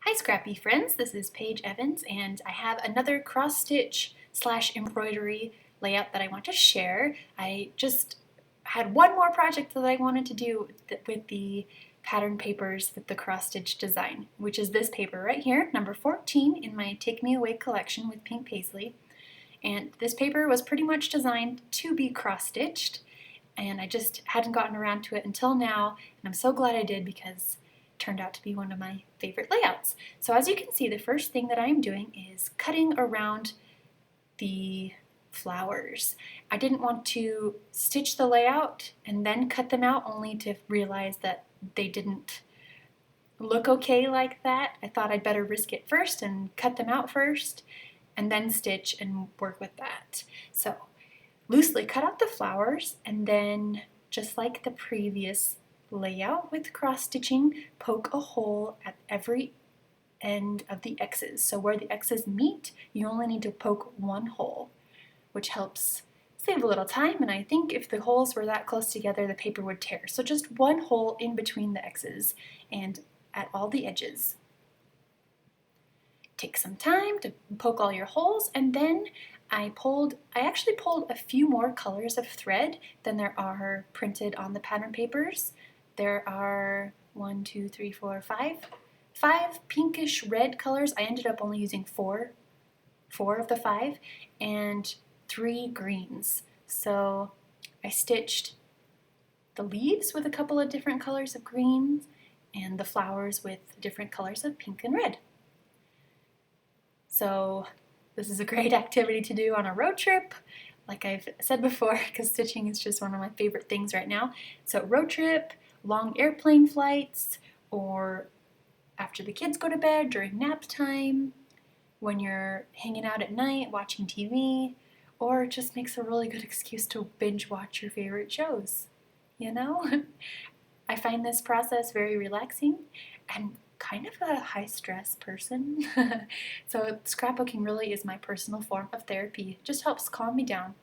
Hi Scrappy friends, this is Paige Evans and I have another cross stitch / embroidery layout that I want to share. I just had one more project that I wanted to do with the pattern papers with the cross stitch design, which is this paper right here, number 14 in my Take Me Away collection with pink paisley. And this paper was pretty much designed to be cross stitched, and I just hadn't gotten around to it until now, and I'm so glad I did because turned out to be one of my favorite layouts. So as you can see, the first thing that I'm doing is cutting around the flowers. I didn't want to stitch the layout and then cut them out only to realize that they didn't look okay like that. I thought I'd better risk it first and cut them out first and then stitch and work with that. So loosely cut out the flowers and then, just like the previous layout with cross stitching, poke a hole at every end of the X's. So where the X's meet, you only need to poke one hole, which helps save a little time, and I think if the holes were that close together, the paper would tear. So just one hole in between the X's and at all the edges. Take some time to poke all your holes, and then I actually pulled a few more colors of thread than there are printed on the pattern papers. There are 1, 2, 3, 4, 5 pinkish red colors. I ended up only using four of the 5, and 3 greens. So I stitched the leaves with a couple of different colors of greens and the flowers with different colors of pink and red. So this is a great activity to do on a road trip, like I've said before, because stitching is just one of my favorite things right now. So road trip, long airplane flights, or after the kids go to bed, during nap time, when you're hanging out at night watching TV, or it just makes a really good excuse to binge watch your favorite shows, you know? I find this process very relaxing and kind of a high-stress person. So scrapbooking really is my personal form of therapy. It just helps calm me down.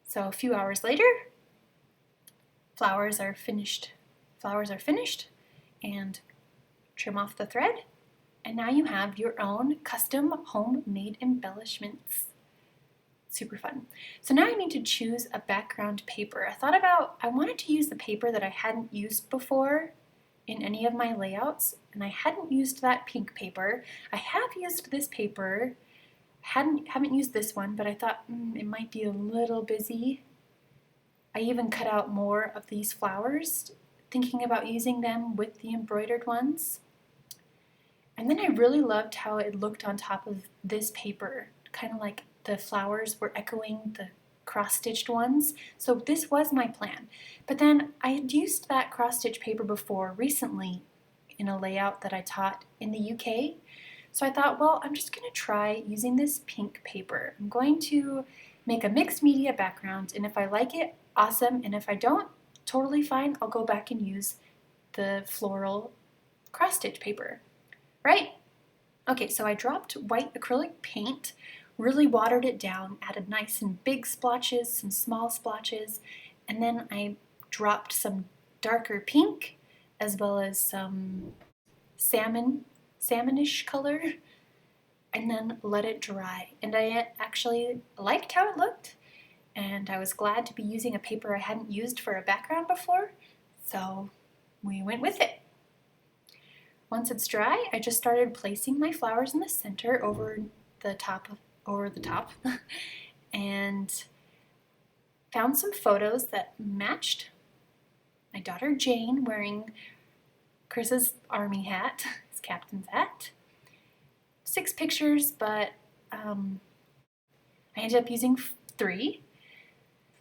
So a few hours later, flowers are finished, and trim off the thread, and now you have your own custom homemade embellishments. Super fun. So now I need to choose a background paper. I wanted to use the paper that I hadn't used before in any of my layouts, and I hadn't used that pink paper. I have used this paper, haven't used this one, but I thought it might be a little busy. I even cut out more of these flowers, thinking about using them with the embroidered ones. And then I really loved how it looked on top of this paper, kind of like the flowers were echoing the cross-stitched ones. So this was my plan. But then I had used that cross-stitch paper before recently in a layout that I taught in the UK. So I thought, well, I'm just going to try using this pink paper. I'm going to make a mixed media background, and if I like it, awesome, and if I don't, totally fine. I'll go back and use the floral cross-stitch paper, right? Okay, so I dropped white acrylic paint, really watered it down, added nice and big splotches, some small splotches, and then I dropped some darker pink as well as some salmonish color, and then let it dry. And I actually liked how it looked, and I was glad to be using a paper I hadn't used for a background before, so we went with it. Once it's dry, I just started placing my flowers in the center over the top and found some photos that matched my daughter Jane wearing Chris's army hat, his captain's hat. 6 pictures, but I ended up using 3.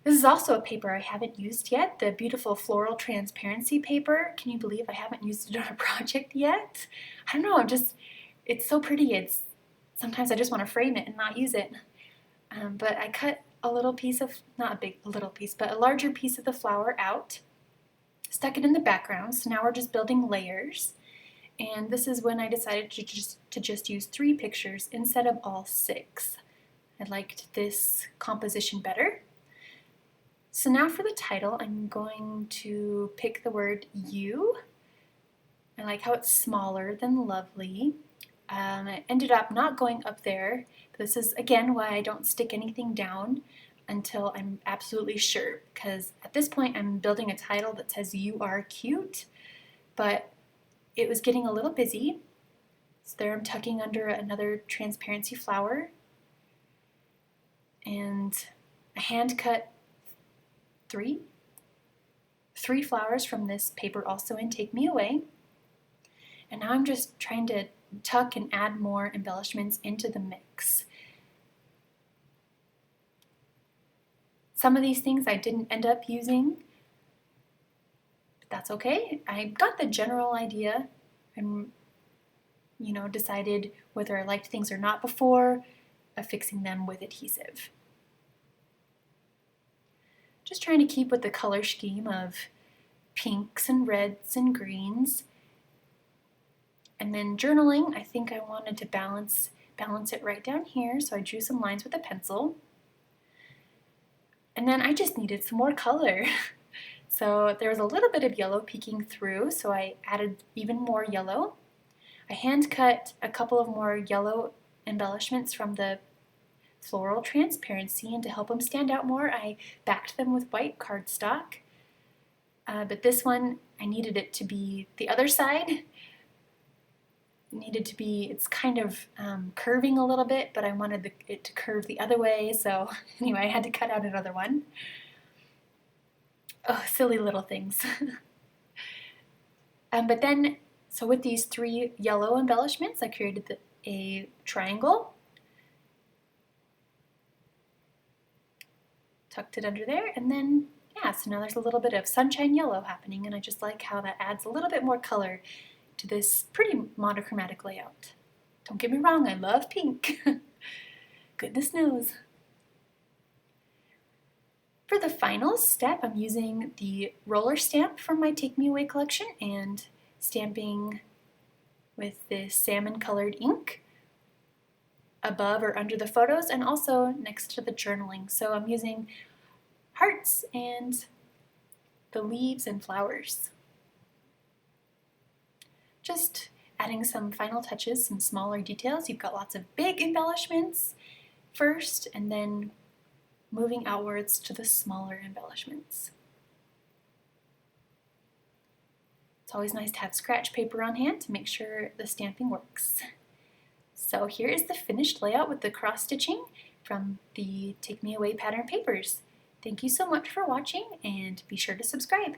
This is also a paper I haven't used yet, the beautiful floral transparency paper. Can you believe I haven't used it on a project yet? I don't know, it's so pretty. Sometimes I just want to frame it and not use it. But I cut a little piece of, not a little piece, but a larger piece of the flower out, stuck it in the background, so now we're just building layers. And this is when I decided to just use 3 pictures instead of all 6. I liked this composition better. So now for the title, I'm going to pick the word you I like how it's smaller than Lovely. I ended up not going up there. This is, again, why I don't stick anything down until I'm absolutely sure, because at this point I'm building a title that says "You are cute," but it was getting a little busy. So there I'm tucking under another transparency flower, and I hand cut three flowers from this paper also in Take Me Away. And now I'm just trying to tuck and add more embellishments into the mix. Some of these things I didn't end up using, but that's okay. I got the general idea and decided whether I liked things or not before affixing them with adhesive. Just trying to keep with the color scheme of pinks and reds and greens. And then journaling, I think I wanted to balance it right down here, so I drew some lines with a pencil. And then I just needed some more color. So there was a little bit of yellow peeking through, so I added even more yellow. I hand cut a couple of more yellow embellishments from the floral transparency, and to help them stand out more, I backed them with white cardstock. But this one, I needed it to be the other side. It's kind of curving a little bit, but I wanted it to curve the other way, so anyway, I had to cut out another one. Oh, silly little things. But then, so with these 3 yellow embellishments, I created a triangle, tucked it under there, and then, yeah, so now there's a little bit of sunshine yellow happening, and I just like how that adds a little bit more color to this pretty monochromatic layout. Don't get me wrong, I love pink. Goodness knows. For the final step, I'm using the roller stamp from my Take Me Away collection and stamping with this salmon colored ink above or under the photos and also next to the journaling. So I'm using hearts and the leaves and flowers. Just adding some final touches, some smaller details. You've got lots of big embellishments first, and then moving outwards to the smaller embellishments. It's always nice to have scratch paper on hand to make sure the stamping works. So here is the finished layout with the cross stitching from the Take Me Away pattern papers. Thank you so much for watching, and be sure to subscribe.